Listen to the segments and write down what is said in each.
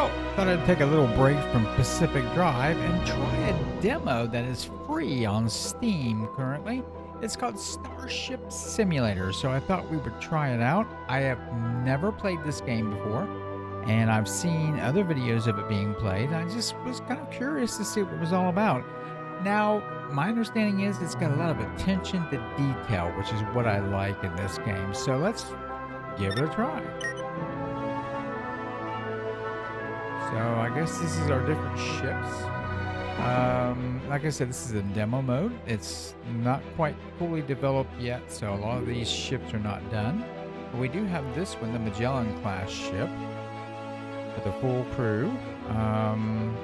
Well, thought I'd take a little break from Pacific Drive and try a demo that is free on Steam currently. It's called Starship Simulator, so I thought we would try it out. I have never played this game before, and I've seen other videos of it being played. I just was kind of curious to see what it was all about. Now, my understanding is it's got a lot of attention to detail, which is what I like in this game. So let's give it a try. So I guess this is our different ships. Like I said, this is a demo mode. It's not quite fully developed yet, so a lot of these ships are not done. But we do have this one, the Magellan Class ship, with a full crew and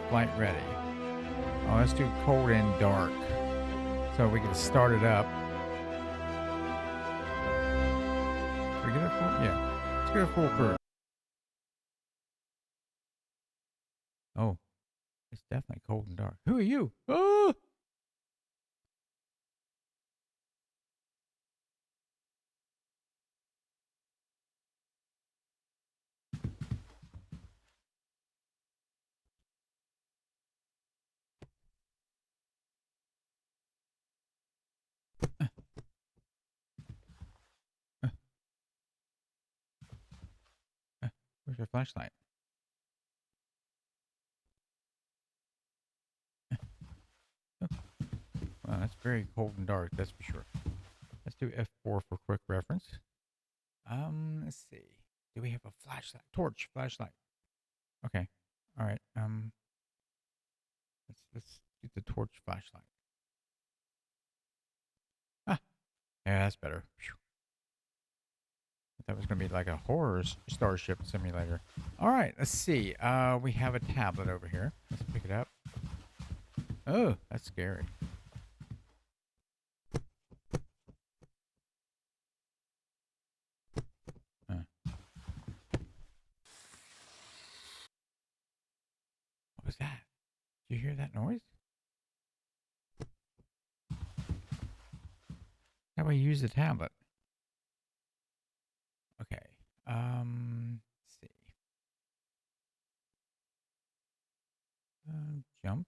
flight ready. Oh, let's do cold and dark, so we can start it up. Can we get a full? Yeah, let's get a full crew. Oh, it's definitely cold and dark. Who are you? Oh! Where's your flashlight? Oh. Wow, that's very cold and dark, that's for sure. Let's do F4 for quick reference. Let's see. Do we have a flashlight? Torch, flashlight. Okay. All right. Let's get the torch flashlight. Ah, yeah, that's better. Phew. I thought it was gonna be like a horror Starship simulator. All right, let's see. We have a tablet over here. Let's pick it up. Oh, that's scary. What was that? Did you hear that noise? How do I use the tablet? Okay. Let's see. Jump.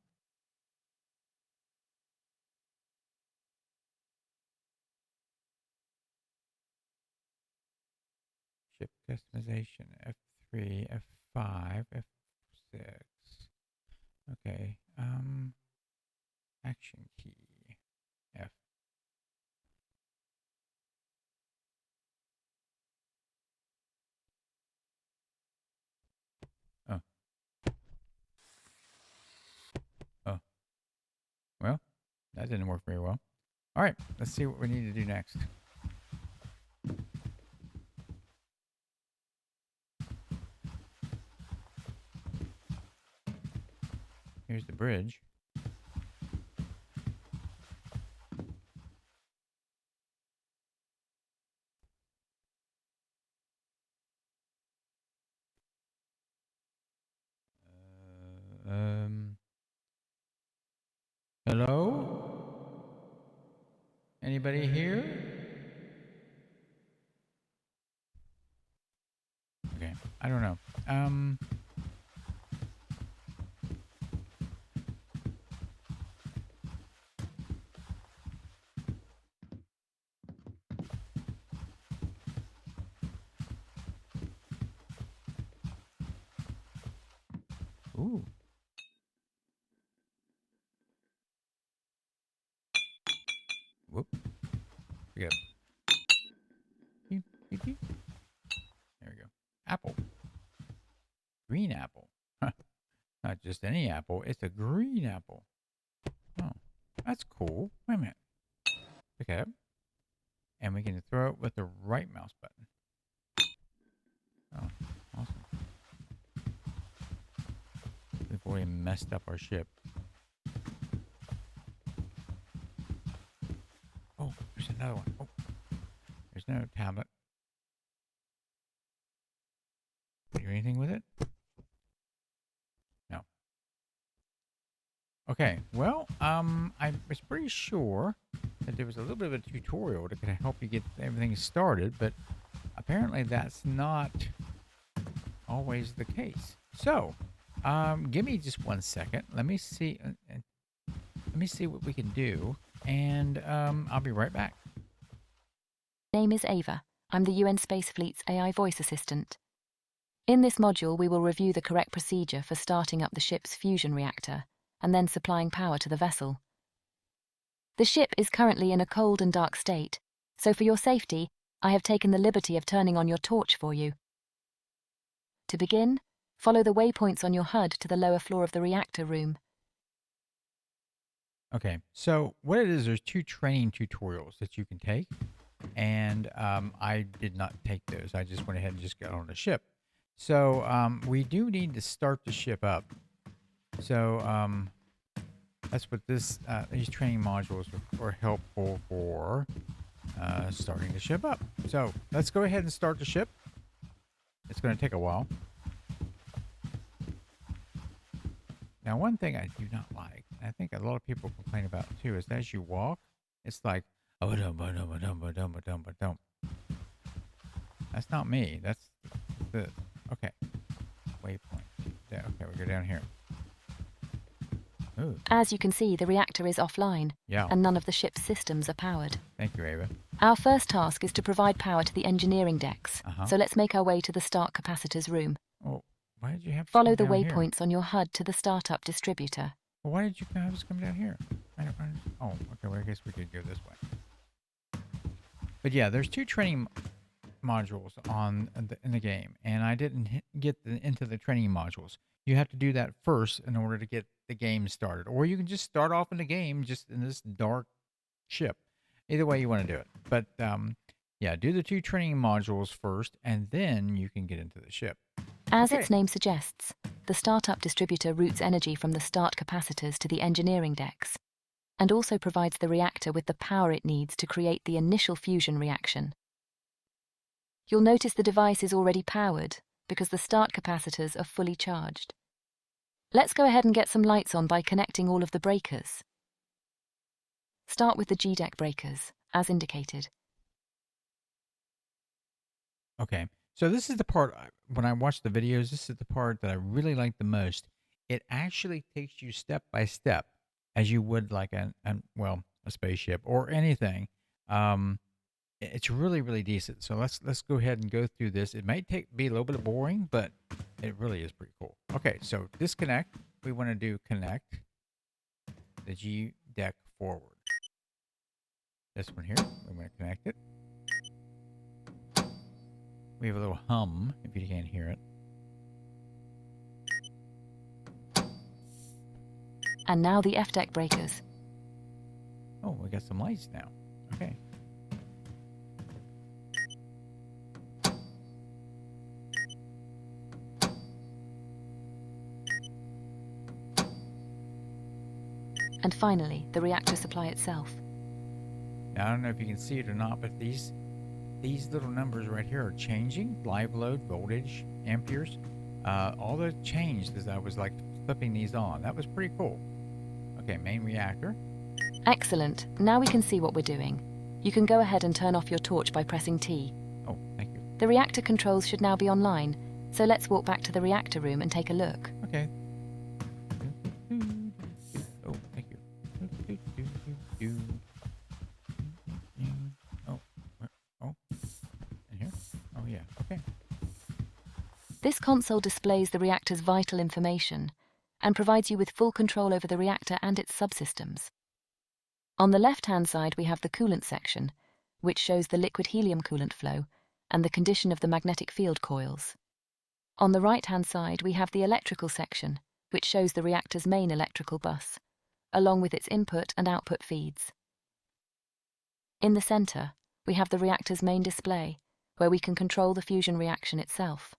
Ship customization. F3, F5, F6. Okay. Action key. F. Oh. Oh. Well, that didn't work very well. All right, let's see what we need to do next. Here's the bridge. Hello? Anybody here? Okay, I don't know. Ooh. Whoop. We got. Beep, beep, beep. There we go. Apple. Green apple. Not just any apple, it's a green apple. Oh, that's cool. Wait a minute. Pick it up. And we can throw it with the right mouse button. Oh, awesome. Before we messed up our ship. Oh, there's another one. Oh, there's another tablet. Do anything with it? No. Okay, well, I was pretty sure that there was a little bit of a tutorial that could help you get everything started, but apparently that's not always the case. So, give me just 1 second. Let me see. Let me see what we can do, and I'll be right back. Name is Ava. I'm the UN Space Fleet's AI voice assistant. In this module, we will review the correct procedure for starting up the ship's fusion reactor and then supplying power to the vessel. The ship is currently in a cold and dark state, so for your safety, I have taken the liberty of turning on your torch for you. To begin, follow the waypoints on your HUD to the lower floor of the reactor room. Okay, so what it is, there's 2 training tutorials that you can take, and I did not take those. I just went ahead and just got on the ship. So we do need to start the ship up. So that's what these training modules are helpful for starting the ship up. So let's go ahead and start the ship. It's going to take a while. Now, one thing I do not like, and I think a lot of people complain about too, is that as you walk, it's like, oh, dum, ba, dum, ba, dum, ba, dum, ba, dum, ba, dum. That's not me. That's the, okay. Waypoint. There, okay, we go down here. Ooh. As you can see, the reactor is offline, Yeah. and none of the ship's systems are powered. Thank you, Ava. Our first task is to provide power to the engineering decks, so let's make our way to the start capacitors room. Oh, why did you have to Follow the come down waypoints on your HUD to the startup distributor. Well, why did you have us come down here? Oh, okay, well, I guess we could go this way. But yeah, there's 2 training modules in the game, and I didn't get into the training modules. You have to do that first in order to get the game started, or you can just start off in the game just in this dark ship. Either way you want to do it, but yeah, do the 2 training modules first, and then you can get into the ship. As its name suggests, the startup distributor routes energy from the start capacitors to the engineering decks, and also provides the reactor with the power it needs to create the initial fusion reaction. You'll notice the device is already powered because the start capacitors are fully charged. Let's go ahead and get some lights on by connecting all of the breakers. Start with the G-deck breakers, as indicated. Okay, so this is the part, when I watch the videos, this is the part that I really like the most. It actually takes you step by step, as you would like a spaceship or anything. It's really, really decent. So let's go ahead and go through this. It might be a little bit boring, but it really is pretty cool. Okay, so disconnect. We want to do connect the G deck forward. This one here, we want to connect it. We have a little hum, if you can't hear it. And now the F-deck breakers. Oh, we got some lights now. Okay. And finally, the reactor supply itself. Now, I don't know if you can see it or not, but these little numbers right here are changing. Live load, voltage, amperes. All those changed as I was like flipping these on. That was pretty cool. Okay, main reactor. Excellent. Now we can see what we're doing. You can go ahead and turn off your torch by pressing T. Oh, thank you. The reactor controls should now be online, so let's walk back to the reactor room and take a look. Okay. Oh, thank you. Oh, in here? Oh, yeah, okay. This console displays the reactor's vital information and provides you with full control over the reactor and its subsystems. On the left-hand side, we have the coolant section, which shows the liquid helium coolant flow and the condition of the magnetic field coils. On the right-hand side, we have the electrical section, which shows the reactor's main electrical bus, along with its input and output feeds. In the center, we have the reactor's main display, where we can control the fusion reaction itself.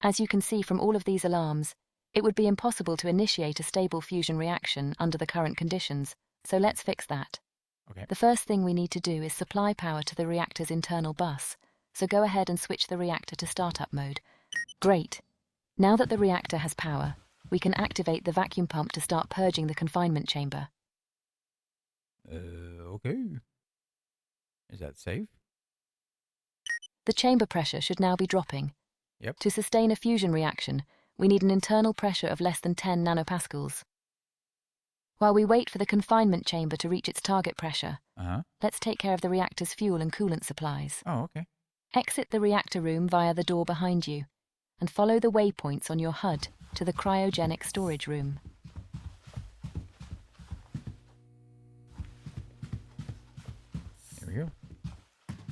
As you can see from all of these alarms, it would be impossible to initiate a stable fusion reaction under the current conditions, so let's fix that. Okay. The first thing we need to do is supply power to the reactor's internal bus, so go ahead and switch the reactor to startup mode. Great. Now that the reactor has power, we can activate the vacuum pump to start purging the confinement chamber. Okay. Is that safe? The chamber pressure should now be dropping. Yep. To sustain a fusion reaction, we need an internal pressure of less than 10 nanopascals. While we wait for the confinement chamber to reach its target pressure, let's take care of the reactor's fuel and coolant supplies. Oh, okay. Exit the reactor room via the door behind you, and follow the waypoints on your HUD to the cryogenic storage room. Here we go.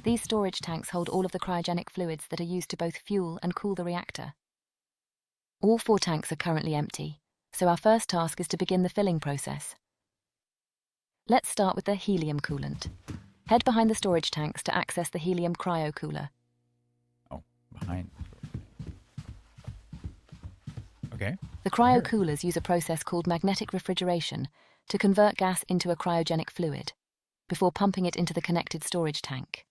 These storage tanks hold all of the cryogenic fluids that are used to both fuel and cool the reactor. All 4 tanks are currently empty, so our first task is to begin the filling process. Let's start with the helium coolant. Head behind the storage tanks to access the helium cryo cooler. Oh, behind. Okay. The cryo coolers use a process called magnetic refrigeration to convert gas into a cryogenic fluid, before pumping it into the connected storage tank.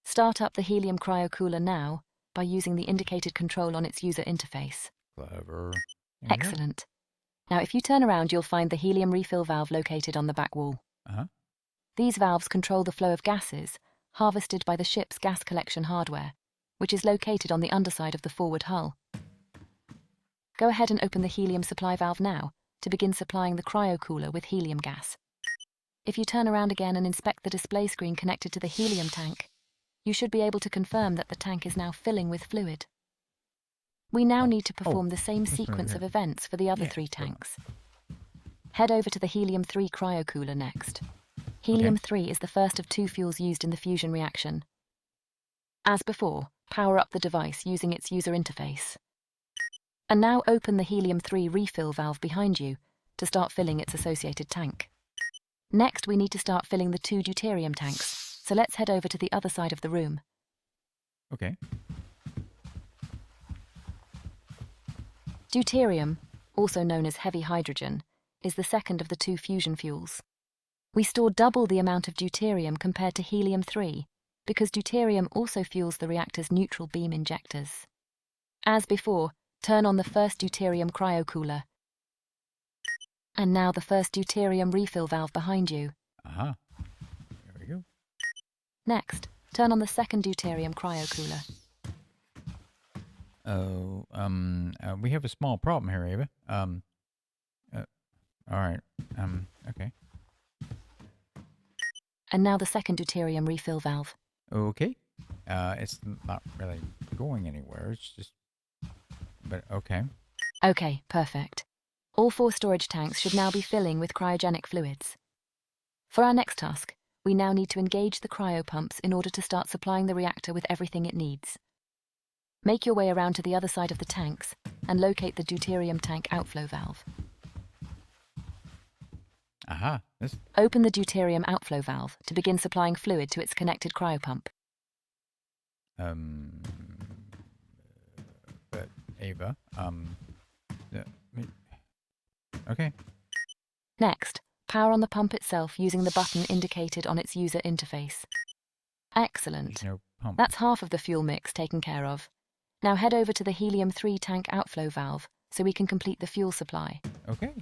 Start up the helium cryo cooler now by using the indicated control on its user interface. Clever. Excellent. Now, if you turn around, you'll find the helium refill valve located on the back wall. These valves control the flow of gases harvested by the ship's gas collection hardware, which is located on the underside of the forward hull. Go ahead and open the helium supply valve now to begin supplying the cryo cooler with helium gas. If you turn around again and inspect the display screen connected to the helium tank, you should be able to confirm that the tank is now filling with fluid. We now need to perform the same sequence of events for the other 3 tanks. Head over to the helium-3 cryo cooler next. Helium-3 is the first of 2 fuels used in the fusion reaction. As before, power up the device using its user interface. And now open the helium-3 refill valve behind you to start filling its associated tank. Next, we need to start filling the 2 deuterium tanks, so let's head over to the other side of the room. Okay. Deuterium, also known as heavy hydrogen, is the second of the 2 fusion fuels. We store double the amount of deuterium compared to helium-3 because deuterium also fuels the reactor's neutral beam injectors. As before, turn on the first deuterium cryocooler. And now the first deuterium refill valve behind you. There we go. Next, turn on the second deuterium cryocooler. Oh, we have a small problem here, Ava. All right. Okay. And now the second deuterium refill valve. Okay. It's not really going anywhere. It's just, but okay. Okay, perfect. All 4 storage tanks should now be filling with cryogenic fluids. For our next task, we now need to engage the cryopumps in order to start supplying the reactor with everything it needs. Make your way around to the other side of the tanks and locate the deuterium tank outflow valve. Open the deuterium outflow valve to begin supplying fluid to its connected cryopump. But Ava, okay. Next, power on the pump itself using the button indicated on its user interface. Excellent. There's no pump. That's half of the fuel mix taken care of. Now head over to the helium-3 tank outflow valve so we can complete the fuel supply. Okay.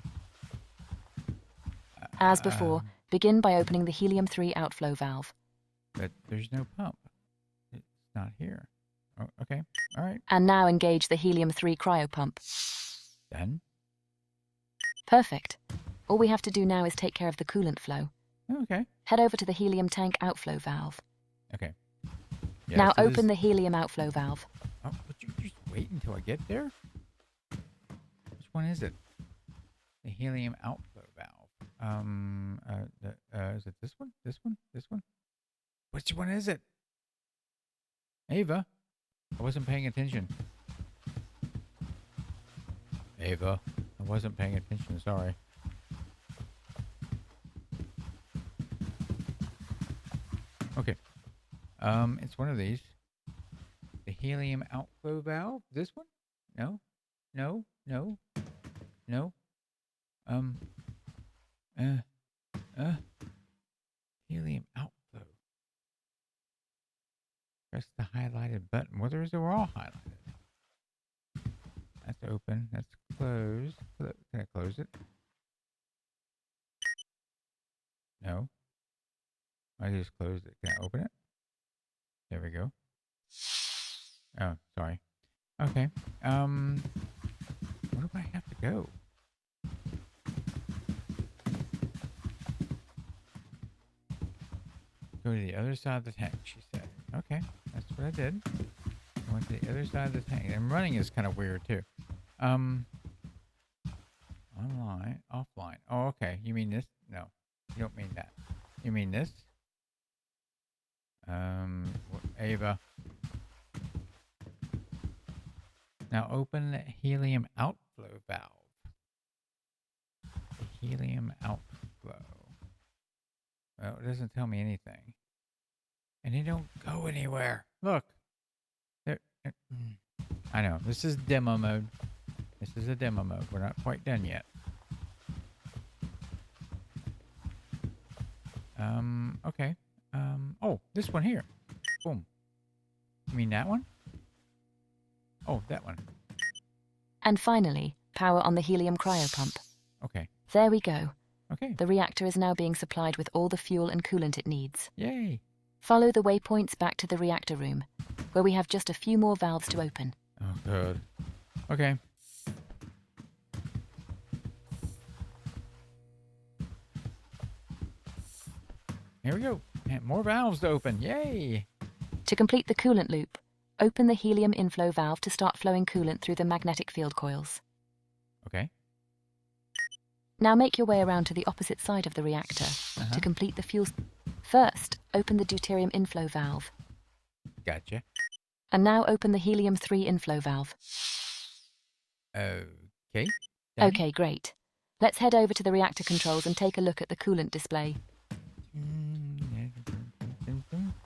As before, begin by opening the helium-3 outflow valve. But there's no pump. It's not here. Oh, okay. All right. And now engage the helium-3 cryopump. Done. Perfect. All we have to do now is take care of the coolant flow. Okay. Head over to the helium tank outflow valve. Okay. Yeah, now so open the helium outflow valve. Oh, would you just wait until I get there? Which one is it? The helium outflow valve. Is it this one? This one? This one? Which one is it? Ava, I wasn't paying attention. Ava, I wasn't paying attention. Sorry. Okay. It's one of these. The helium outflow valve. This one? No. No. No. No. Helium outflow. Press the highlighted button. Well, they were all highlighted. That's open. That's closed. Can I close it? No. I just closed it. Can I open it? There we go. Oh, sorry. Okay. Where do I have to go? Go to the other side of the tank, she said. Okay, that's what I did. I went to the other side of the tank. And running is kind of weird, too. Online, offline. Oh, okay. You mean this? No, you don't mean that. You mean this? Ava. Now open the helium outflow valve. The helium outflow. Well, it doesn't tell me anything. And it don't go anywhere. Look. There, I know. This is demo mode. This is a demo mode. We're not quite done yet. Okay. Oh, this one here. Boom. You mean that one? Oh, that one. And finally, power on the helium cryopump. Okay. There we go. Okay. The reactor is now being supplied with all the fuel and coolant it needs. Yay. Follow the waypoints back to the reactor room, where we have just a few more valves to open. Oh, good. Okay. Here we go. And more valves to open. Yay. To complete the coolant loop, open the helium inflow valve to start flowing coolant through the magnetic field coils. Okay. Now make your way around to the opposite side of the reactor to complete the fuel. First, open the deuterium inflow valve. Gotcha. And now open the helium-3 inflow valve. Okay. Okay, great. Let's head over to the reactor controls and take a look at the coolant display.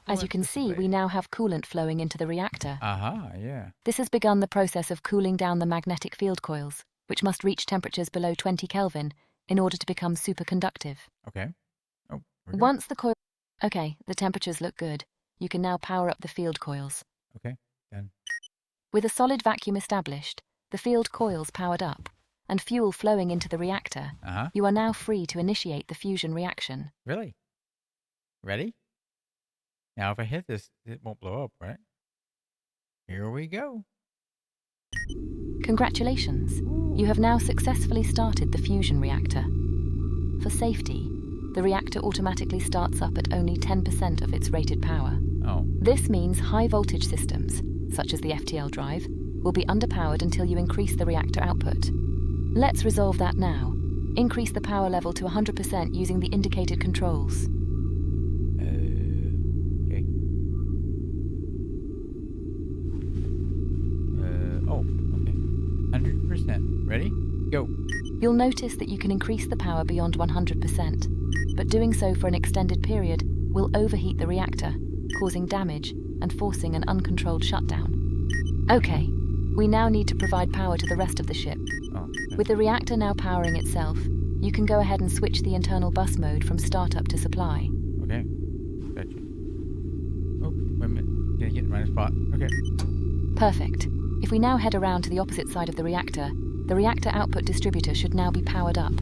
As you can see, we now have coolant flowing into the reactor. Yeah. This has begun the process of cooling down the magnetic field coils, which must reach temperatures below 20 Kelvin in order to become superconductive. Okay. Oh, Once the coil... Okay, the temperatures look good. You can now power up the field coils. Okay, done. With a solid vacuum established, the field coils powered up, and fuel flowing into the reactor, you are now free to initiate the fusion reaction. Really? Ready? Now if I hit this, it won't blow up, right? Here we go. Congratulations. You have now successfully started the fusion reactor. For safety, the reactor automatically starts up at only 10% of its rated power. Oh. This means high voltage systems, such as the FTL drive, will be underpowered until you increase the reactor output. Let's resolve that now. Increase the power level to 100% using the indicated controls. Okay. Oh, okay. 100%. Ready? Go. You'll notice that you can increase the power beyond 100%, but doing so for an extended period will overheat the reactor, causing damage and forcing an uncontrolled shutdown. Okay, we now need to provide power to the rest of the ship. Oh, okay. With the reactor now powering itself, you can go ahead and switch the internal bus mode from startup to supply. Okay, gotcha. Oh, wait a minute. Gotta get in the right spot. Okay. Perfect. If we now head around to the opposite side of the reactor output distributor should now be powered up.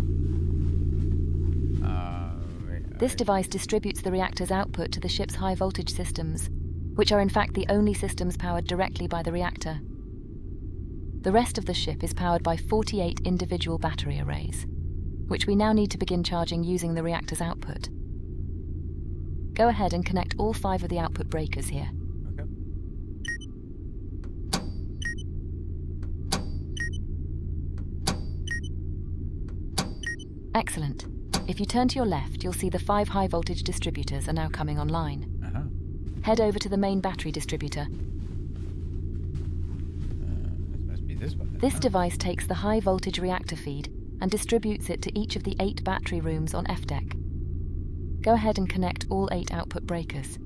This device distributes the reactor's output to the ship's high voltage systems, which are in fact the only systems powered directly by the reactor. The rest of the ship is powered by 48 individual battery arrays, which we now need to begin charging using the reactor's output. Go ahead and connect all 5 of the output breakers here. Okay. Excellent. If you turn to your left, you'll see the 5 high voltage distributors are now coming online. Head over to the main battery distributor. This must be this one then. This device takes the high voltage reactor feed and distributes it to each of the 8 battery rooms on F deck. Go ahead and connect all 8 output breakers.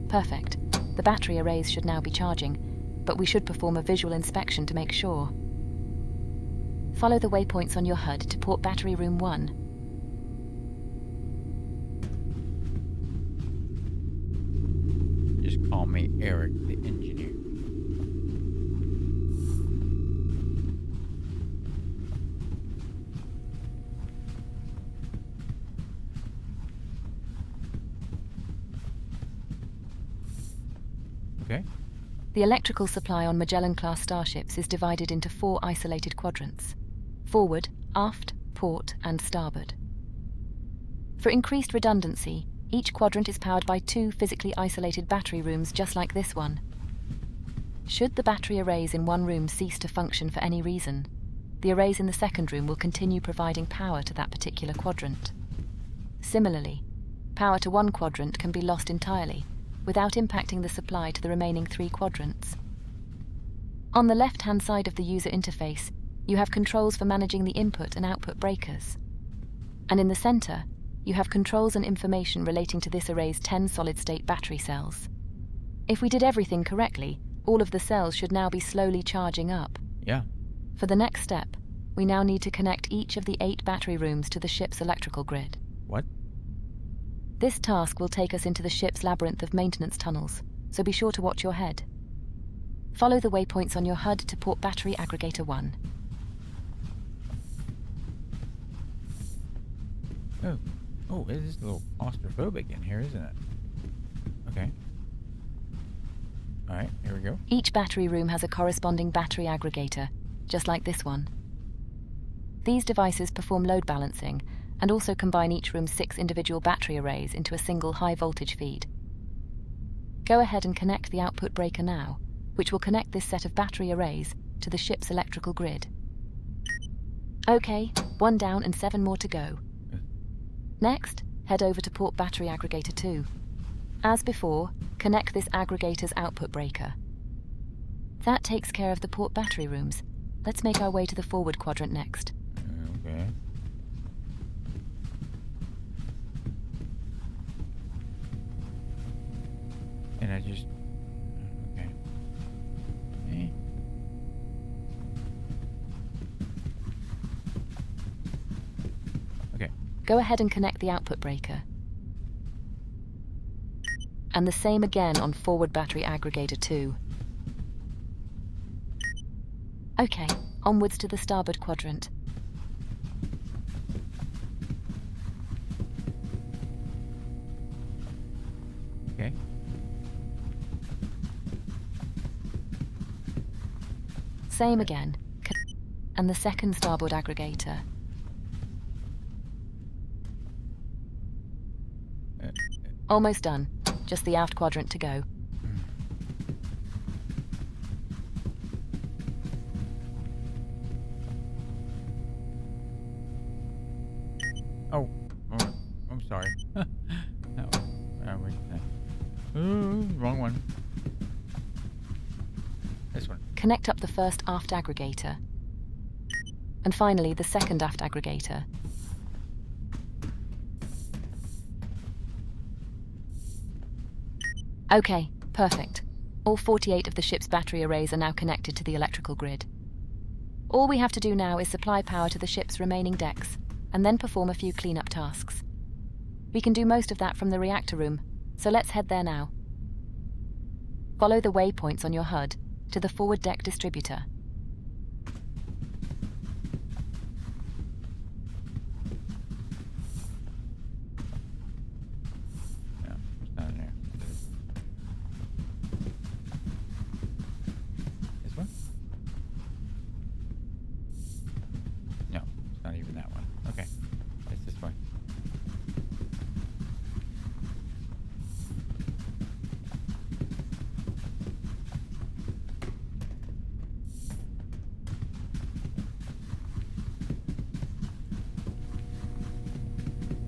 Perfect. The battery arrays should now be charging, but we should perform a visual inspection to make sure. Follow the waypoints on your HUD to port battery room 1. Just call me Eric, the engineer. Okay. The electrical supply on Magellan Class starships is divided into 4 isolated quadrants: forward, aft, port, and starboard. For increased redundancy, each quadrant is powered by 2 physically isolated battery rooms just like this one. Should the battery arrays in one room cease to function for any reason, the arrays in the second room will continue providing power to that particular quadrant. Similarly, power to one quadrant can be lost entirely, without impacting the supply to the remaining 3 quadrants. On the left-hand side of the user interface, you have controls for managing the input and output breakers. And in the center, you have controls and information relating to this array's 10 solid-state battery cells. If we did everything correctly, all of the cells should now be slowly charging up. Yeah. For the next step, we now need to connect each of the 8 battery rooms to the ship's electrical grid. What? This task will take us into the ship's labyrinth of maintenance tunnels, so be sure to watch your head. Follow the waypoints on your HUD to port battery aggregator 1. Oh, it is a little claustrophobic in here, isn't it? Okay. All right, here we go. Each battery room has a corresponding battery aggregator, just like this one. These devices perform load balancing and also combine each room's 6 individual battery arrays into a single high-voltage feed. Go ahead and connect the output breaker now, which will connect this set of battery arrays to the ship's electrical grid. Okay, 1 down and 7 more to go. Next, head over to port battery aggregator 2. As before, connect this aggregator's output breaker. That takes care of the port battery rooms. Let's make our way to the forward quadrant next. Okay. And I just... Okay. Eh. Okay. Go ahead and connect the output breaker. And the same again on forward battery aggregator 2. Okay, onwards to the starboard quadrant. Okay. Same again. And the second starboard aggregator. Almost done. Just the aft quadrant to go. Oh, I'm sorry. Wrong one. This one. Connect up the first aft aggregator. And finally, the second aft aggregator. Okay, perfect. All 48 of the ship's battery arrays are now connected to the electrical grid. All we have to do now is supply power to the ship's remaining decks, and then perform a few cleanup tasks. We can do most of that from the reactor room, so let's head there now. Follow the waypoints on your HUD to the forward deck distributor. Yeah, it's down there. This one? No, it's not even that one. Okay, it's this one.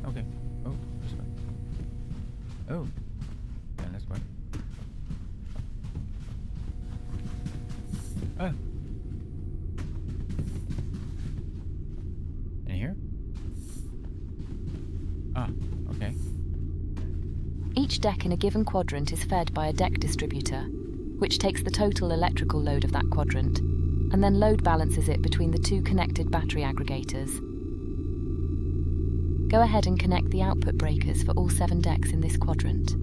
Okay. Oh, this way. Oh. And this way. Oh. In here? Ah, okay. Each deck in a given quadrant is fed by a deck distributor, which takes the total electrical load of that quadrant, and then load balances it between the 2 connected battery aggregators. Go ahead and connect the output breakers for all 7 decks in this quadrant.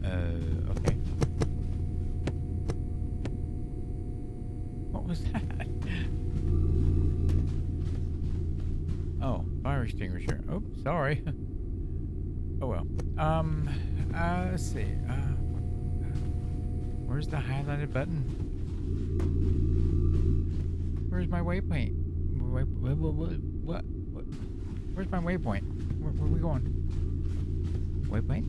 Okay. What was that? fire extinguisher. Oh, sorry. Oh well. Let's see. Where's the highlighted button? Where's my waypoint? What? Where's my waypoint? Where are we going? Waypoint?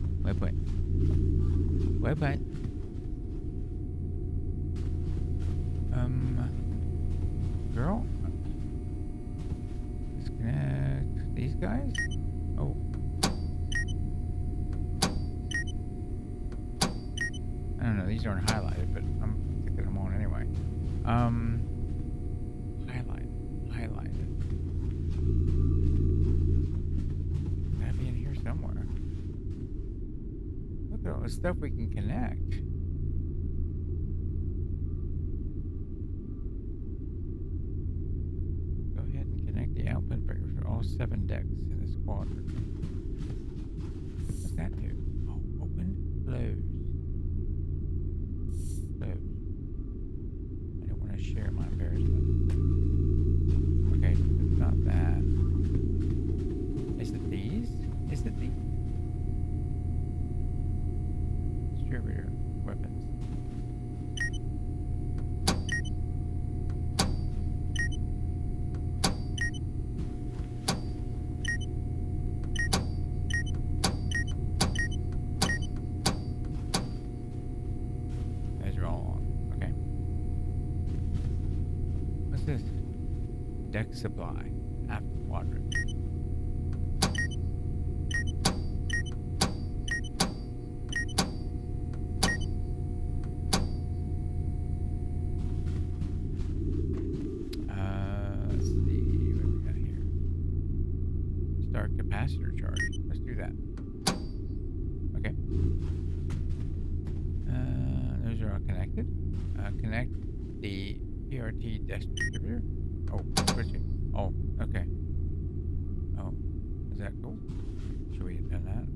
Girl? Disconnect these guys? Oh. I don't know, these aren't highlighted, but I'm sticking them on anyway. Highlighted. Gotta be in here somewhere. Look at all the stuff we can connect. Go ahead and connect the output breaker for all 7 decks in this quadrant. What's that do? Oh, open, close. I don't want to share my embarrassment. Okay, it's not that. Is it these? Distributor weapons. This deck supply after quadrant. Let's see what we got here. Start capacitor charge. Let's do that. Okay. Those are all connected. Connect the PRT desk distributor. Oh, switching. Oh, okay. Oh, is that cool? Should we have done that?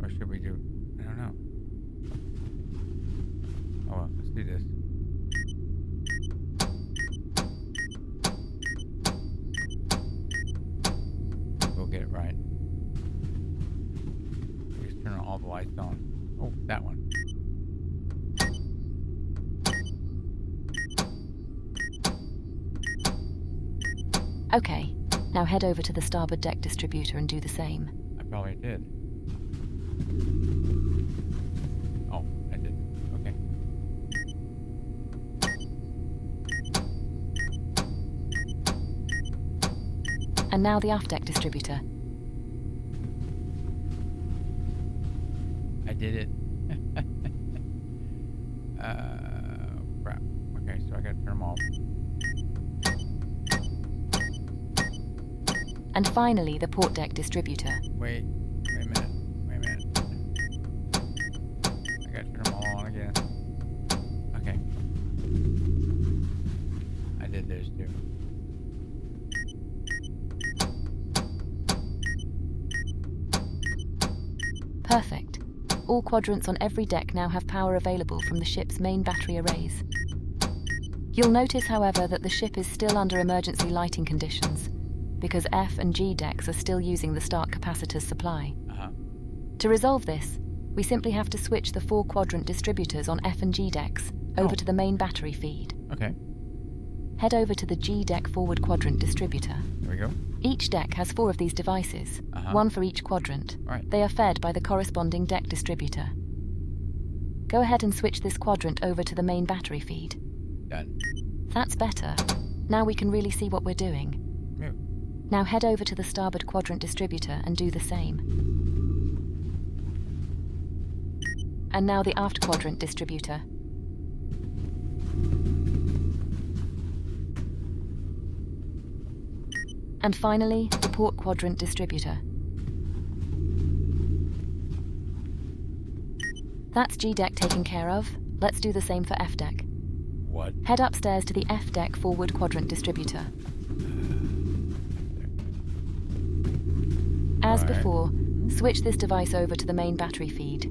Or should we do... I don't know. Oh well, let's do this. We'll get it right. Just turn all the lights on. Oh, that one. Okay, now head over to the starboard deck distributor and do the same. I probably did. Oh, I didn't. Okay. And now the aft deck distributor. I did it. Crap. Okay, so I gotta turn them off. And finally, the port deck distributor. Wait a minute. I gotta turn them all on again. Okay. I did those too. Perfect. All quadrants on every deck now have power available from the ship's main battery arrays. You'll notice, however, that the ship is still under emergency lighting conditions, because F and G decks are still using the start capacitor's supply. To resolve this, we simply have to switch the 4 quadrant distributors on F and G decks over to the main battery feed. Okay. Head over to the G deck forward quadrant distributor. There we go. Each deck has 4 of these devices, one for each quadrant. Right. They are fed by the corresponding deck distributor. Go ahead and switch this quadrant over to the main battery feed. Done. That's better. Now we can really see what we're doing. Yeah. Now head over to the starboard quadrant distributor and do the same. And now the aft quadrant distributor. And finally, the port quadrant distributor. That's G deck taken care of. Let's do the same for F deck. What? Head upstairs to the F deck forward quadrant distributor. As before, switch this device over to the main battery feed.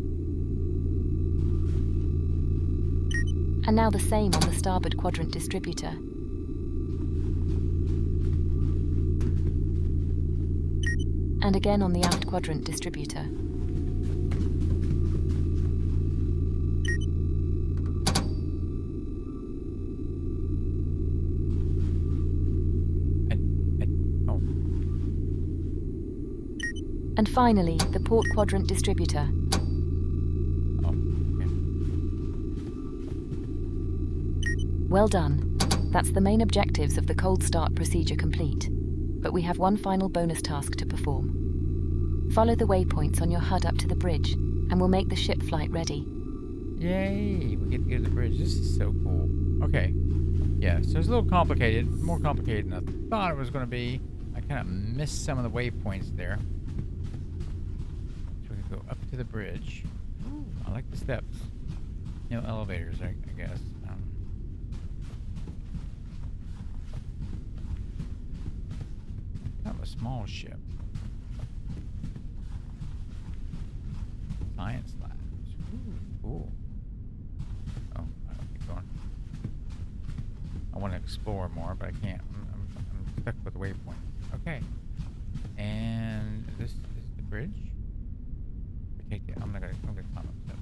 And now the same on the starboard quadrant distributor. and again on the aft quadrant distributor. Oh. And finally, the port quadrant distributor. Oh, okay. Well done. That's the main objectives of the cold start procedure complete. But we have one final bonus task to perform. Follow the waypoints on your HUD up to the bridge, and we'll make the ship flight ready. Yay! We get to go to the bridge. This is so cool. Okay. Yeah, so it's a little complicated. More complicated than I thought it was going to be. I kind of missed some of the waypoints there. So we can go up to the bridge. Ooh, I like the steps. No elevators, I guess. Kind of a small ship. Science labs. Ooh, cool. Oh, I don't keep going. I want to explore more, but I can't. I'm stuck with the waypoint. Okay. And this is the bridge. We take the, I'm gonna climb up steps.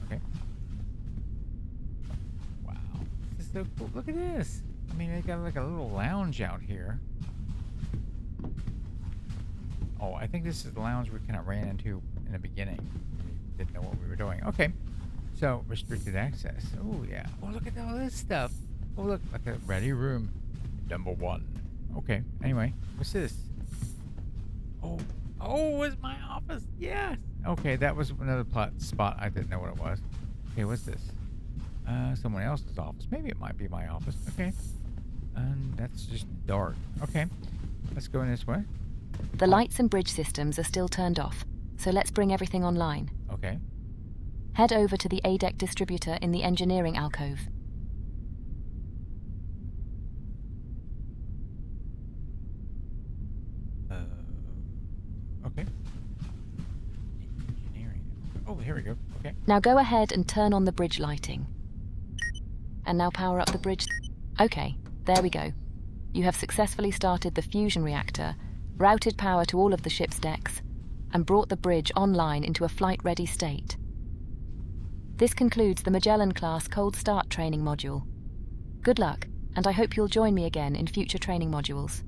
Okay. Wow. This is so cool. Look at this. I mean, they got like a little lounge out here. Oh, I think this is the lounge we kind of ran into in the beginning. We didn't know what we were doing. Okay. So, restricted access. Oh, yeah. Oh, look at all this stuff. Oh, look. Like a ready room. Number 1. Okay. Anyway, what's this? Oh, it's my office. Yes. Okay, that was another spot. I didn't know what it was. Okay, what's this? Someone else's office. Maybe it might be my office. Okay. And that's just dark. Okay. Let's go in this way. The lights and bridge systems are still turned off, so let's bring everything online. Okay. Head over to the A-deck distributor in the engineering alcove. Okay. Engineering. Oh, here we go. Okay. Now go ahead and turn on the bridge lighting. And now power up the bridge. Okay, there we go. You have successfully started the fusion reactor, routed power to all of the ship's decks, and brought the bridge online into a flight-ready state. This concludes the Magellan Class Cold Start training module. Good luck, and I hope you'll join me again in future training modules.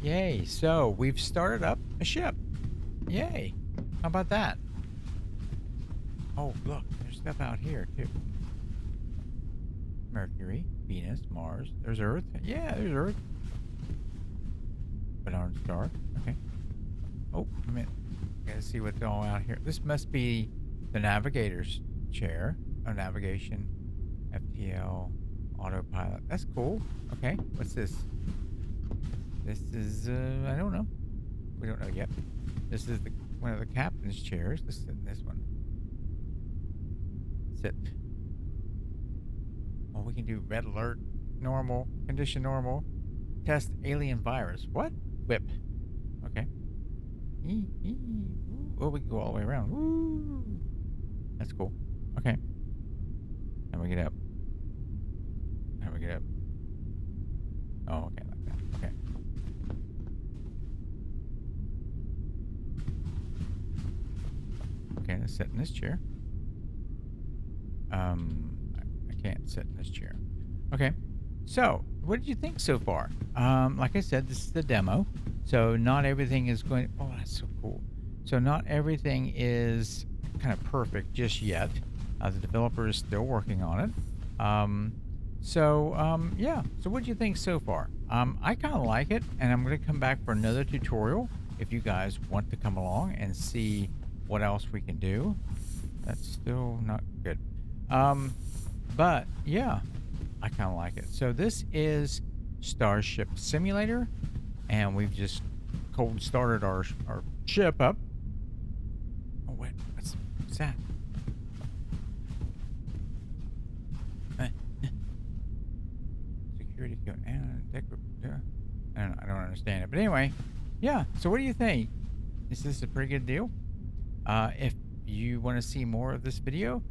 Yay. So, we've started up a ship. Yay. How about that? Oh, look. There's stuff out here, too. Mercury, Venus, Mars. There's Earth. Yeah, there's Earth. Bernard star. Okay. Oh, a minute. Gotta see what's all out here. This must be the navigator's chair. Oh, navigation, FTL, autopilot. That's cool. Okay. What's this? This is, I don't know. We don't know yet. This is one of the captain's chairs. Let's sit in this one. Sit. Well, we can do red alert, normal, condition normal, test alien virus. What? Whip. Okay. Oh, we can go all the way around. Woo! That's cool. Okay. How do we get up? How do we get up? Oh, okay, like that. Okay. Okay, let's sit in this chair. I can't sit in this chair. Okay. So, what did you think so far? Like I said, this is the demo. So, not everything is going... Oh, that's so cool. So, not everything is kind of perfect just yet. The developer is still working on it. Yeah. So, what do you think so far? I kind of like it, and I'm going to come back for another tutorial if you guys want to come along and see what else we can do. That's still not good. But, yeah. I kind of like it. So this is Starship Simulator, and we've just cold started our ship up. Oh wait, what's that? Security code and I don't understand it, but anyway, yeah. So what do you think? Is this a pretty good deal? If you want to see more of this video,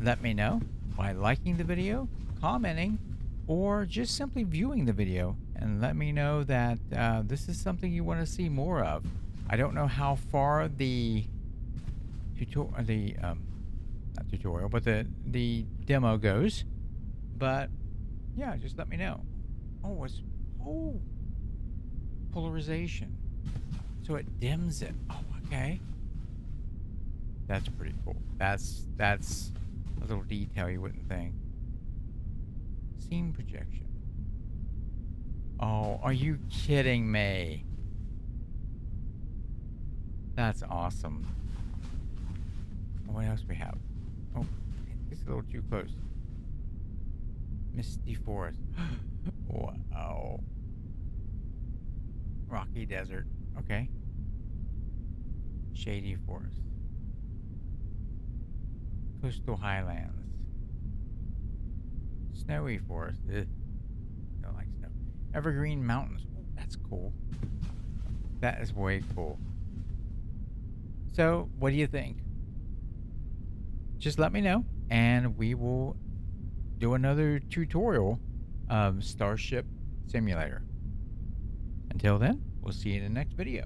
let me know by liking the video, commenting, or just simply viewing the video, and and let me know that this is something you want to see more of. I don't know how far the not tutorial, but the demo goes, but yeah, just let me know. Oh, it's oh polarization, so it dims it. Oh, okay, that's pretty cool. That's a little detail you wouldn't think. Scene projection. Oh, are you kidding me? That's awesome. What else we have? Oh, it's a little too close. Misty forest. Wow. Rocky desert. Okay. Shady forest. Coastal highlands. Snowy forest. Ugh. Don't like snow. Evergreen mountains. Oh, that's cool. That is way cool. So, what do you think? Just let me know, and we will do another tutorial of Starship Simulator. Until then, we'll see you in the next video.